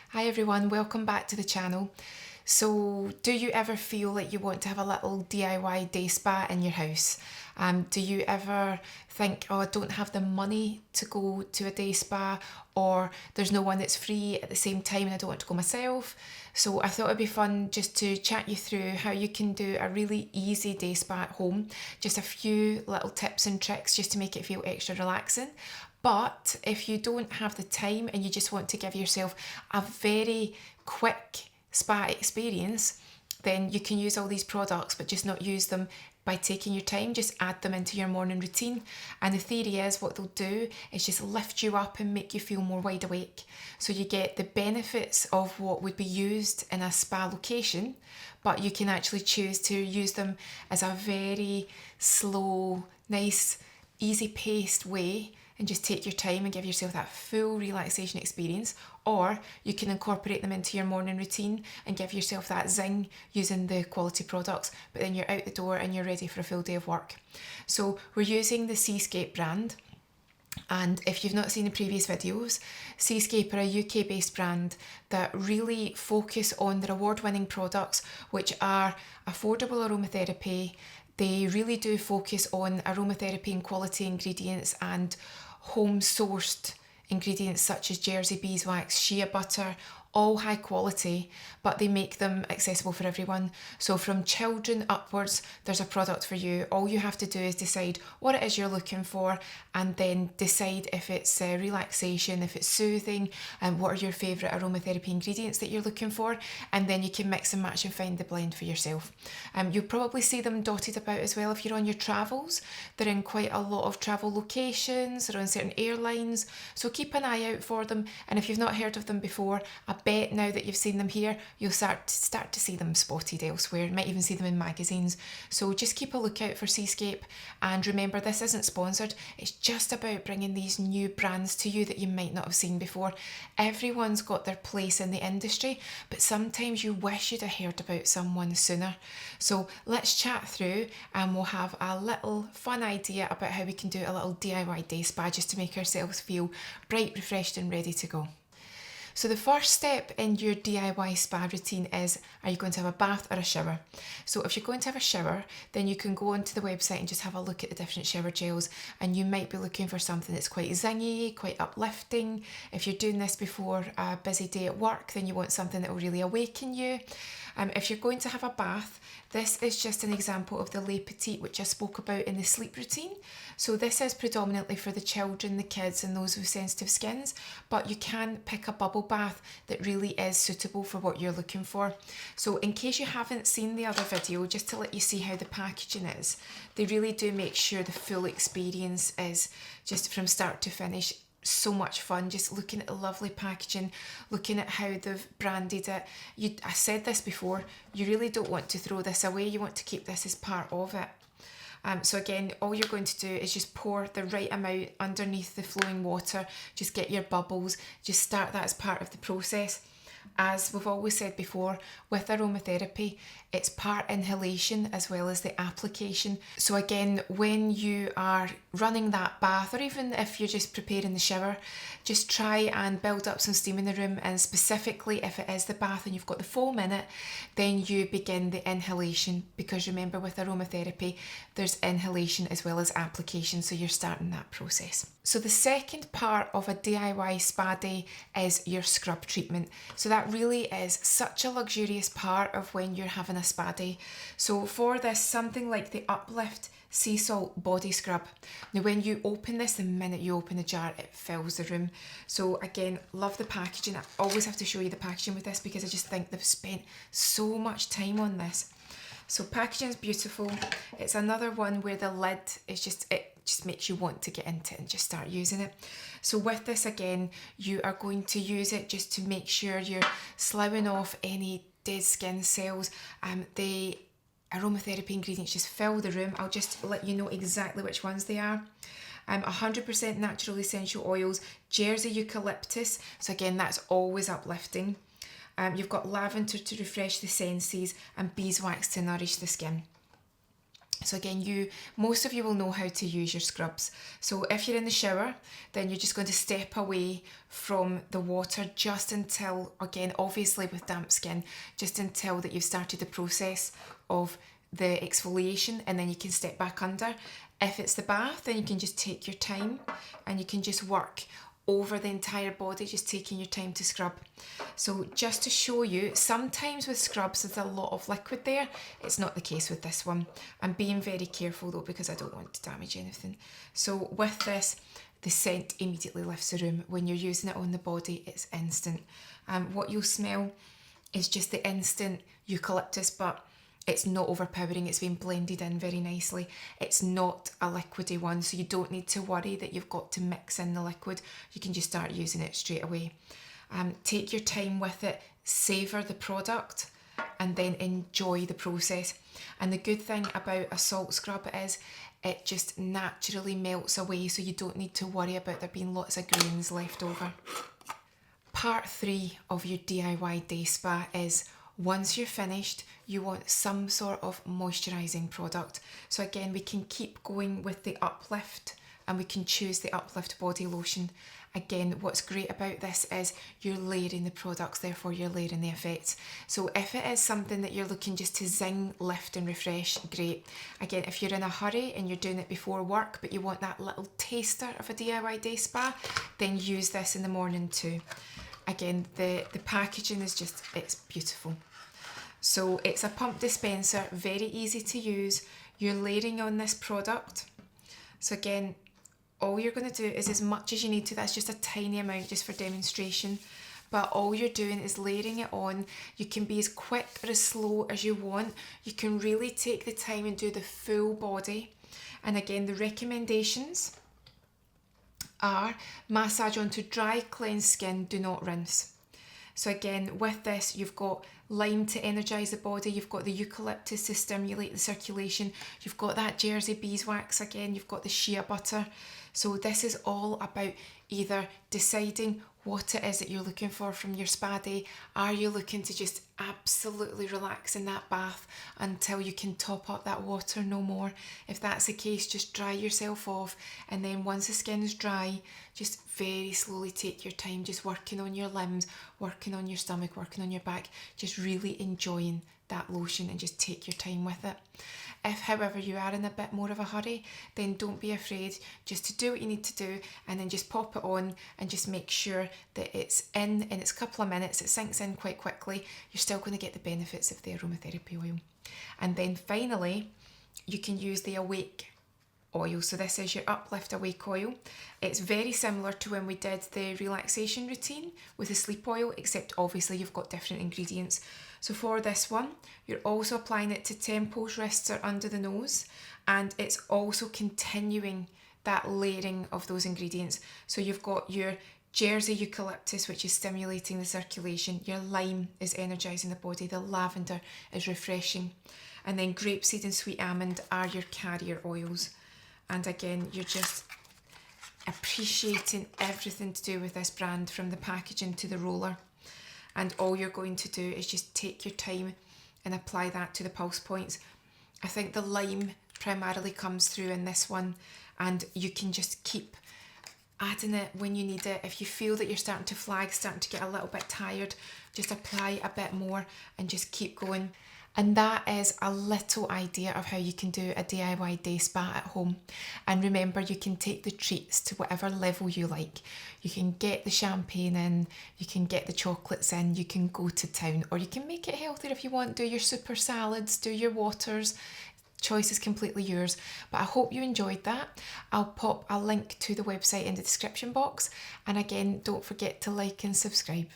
Hi everyone, welcome back to the channel. So do you ever feel like you want to have a little DIY day spa in your house? Do you ever think, oh, I don't have the money to go to a day spa, or there's no one that's free at the same time and I don't want to go myself? So I thought it'd be fun just to chat you through how you can do a really easy day spa at home. Just a few little tips and tricks just to make it feel extra relaxing. But if you don't have the time and you just want to give yourself a very quick spa experience, then you can use all these products but just not use them by taking your time. Just add them into your morning routine, and the theory is what they'll do is just lift you up and make you feel more wide awake, so you get the benefits of what would be used in a spa location, but you can actually choose to use them as a very slow, nice, easy paced way and just take your time and give yourself that full relaxation experience. Or you can incorporate them into your morning routine and give yourself that zing using the quality products, but then you're out the door and you're ready for a full day of work. So we're using the Seascape brand. And if you've not seen the previous videos, Seascape are a UK based brand that really focus on their award-winning products, which are affordable aromatherapy. They really do focus on aromatherapy and quality ingredients and home sourced ingredients such as Jersey beeswax, shea butter, all high quality, but they make them accessible for everyone. So from children upwards, there's a product for you. All you have to do is decide what it is you're looking for, and then decide if it's relaxation, if it's soothing, and what are your favourite aromatherapy ingredients that you're looking for, and then you can mix and match and find the blend for yourself. You'll probably see them dotted about as well if you're on your travels. They're in quite a lot of travel locations, they're on certain airlines, so keep an eye out for them. And if you've not heard of them before, I bet now that you've seen them here, you'll start to see them spotted elsewhere. You might even see them in magazines. So just keep a lookout for Seascape, and remember, this isn't sponsored. It's just about bringing these new brands to you that you might not have seen before. Everyone's got their place in the industry, but sometimes you wish you'd have heard about someone sooner. So let's chat through and we'll have a little fun idea about how we can do a little DIY day spa just to make ourselves feel bright, refreshed and ready to go. So the first step in your DIY spa routine is, are you going to have a bath or a shower? So if you're going to have a shower, then you can go onto the website and just have a look at the different shower gels, and you might be looking for something that's quite zingy, quite uplifting. If you're doing this before a busy day at work, then you want something that will really awaken you. If you're going to have a bath, this is just an example of the Le Petit, which I spoke about in the sleep routine. So this is predominantly for the children, the kids and those with sensitive skins, but you can pick a bubble bath that really is suitable for what you're looking for. So in case you haven't seen the other video, just to let you see how the packaging is, they really do make sure the full experience is just from start to finish so much fun. Just looking at the lovely packaging, looking at how they've branded it. I said this before, you really don't want to throw this away. You want to keep this as part of it. So again, all you're going to do is just pour the right amount underneath the flowing water. Just get your bubbles. Just start that as part of the process. As we've always said before, with aromatherapy, it's part inhalation as well as the application. So again, when you are running that bath, or even if you're just preparing the shower, just try and build up some steam in the room. And specifically if it is the bath and you've got the foam in it, then you begin the inhalation, because remember, with aromatherapy, there's inhalation as well as application, so you're starting that process. So the second part of a DIY spa day is your scrub treatment. So that really is such a luxurious part of when you're having a spa day. So for this, something like the Uplift Sea Salt Body Scrub. Now when you open this, the minute you open the jar, it fills the room. So again, love the packaging. I always have to show you the packaging with this because I just think they've spent so much time on this. So packaging is beautiful. It's another one where the lid is just, it just makes you want to get into it and just start using it. So with this, again, you are going to use it just to make sure you're sloughing off any dead skin cells. The aromatherapy ingredients just fill the room. I'll just let you know exactly which ones they are. 100% natural essential oils, Jersey eucalyptus, so again, that's always uplifting. You've got lavender to refresh the senses, and beeswax to nourish the skin. So again, most of you will know how to use your scrubs. So if you're in the shower, then you're just going to step away from the water just until, again, obviously with damp skin, just until that you've started the process of the exfoliation, and then you can step back under. If it's the bath, then you can just take your time and you can just work over the entire body, just taking your time to scrub. So just to show you, sometimes with scrubs there's a lot of liquid there. It's not the case with this one. I'm being very careful though, because I don't want to damage anything. So with this, the scent immediately lifts the room. When you're using it on the body, it's instant. What you'll smell is just the instant eucalyptus, but it's not overpowering. It's been blended in very nicely. It's not a liquidy one, so you don't need to worry that you've got to mix in the liquid. You can just start using it straight away. Take your time with it, savour the product, and then enjoy the process. And the good thing about a salt scrub is it just naturally melts away, so you don't need to worry about there being lots of grains left over. Part 3 of your DIY day spa is, once you're finished, you want some sort of moisturising product. So again, we can keep going with the uplift, and we can choose the uplift body lotion. Again, what's great about this is you're layering the products, therefore you're layering the effects. So if it is something that you're looking just to zing, lift and refresh, great. Again, if you're in a hurry and you're doing it before work, but you want that little taster of a DIY day spa, then use this in the morning too. Again, the packaging is just, it's beautiful. So it's a pump dispenser, very easy to use. You're layering on this product. So again, all you're going to do is as much as you need to. That's just a tiny amount just for demonstration. But all you're doing is layering it on. You can be as quick or as slow as you want. You can really take the time and do the full body. And again, the recommendations are massage onto dry, cleansed skin, do not rinse. So again, with this, you've got lime to energise the body, you've got the eucalyptus to stimulate the circulation, you've got that Jersey beeswax again, you've got the shea butter. So this is all about either deciding what it is that you're looking for from your spa day. Are you looking to just absolutely relax in that bath until you can top up that water no more? If that's the case, just dry yourself off, and then once the skin is dry, just very slowly take your time, just working on your limbs, working on your stomach, working on your back, just really enjoying that lotion, and just take your time with it. If, however, you are in a bit more of a hurry, then don't be afraid just to do what you need to do, and then just pop it on and just make sure that it's in its couple of minutes, it sinks in quite quickly. You're still going to get the benefits of the aromatherapy oil. And then finally, you can use the Awake oil. So this is your Uplift Awake oil. It's very similar to when we did the relaxation routine with the sleep oil, except obviously you've got different ingredients. So for this one, you're also applying it to temples, wrists or under the nose, and it's also continuing that layering of those ingredients. So you've got your Jersey eucalyptus, which is stimulating the circulation, your lime is energising the body, the lavender is refreshing, and then grapeseed and sweet almond are your carrier oils. And again, you're just appreciating everything to do with this brand, from the packaging to the roller. And all you're going to do is just take your time and apply that to the pulse points. I think the lime primarily comes through in this one, and you can just keep adding it when you need it. If you feel that you're starting to flag, starting to get a little bit tired, just apply a bit more and just keep going. And that is a little idea of how you can do a DIY day spa at home. And remember, you can take the treats to whatever level you like. You can get the champagne in, you can get the chocolates in, you can go to town, or you can make it healthier if you want. Do your super salads, do your waters. Choice is completely yours. But I hope you enjoyed that. I'll pop a link to the website in the description box. And again, don't forget to like and subscribe.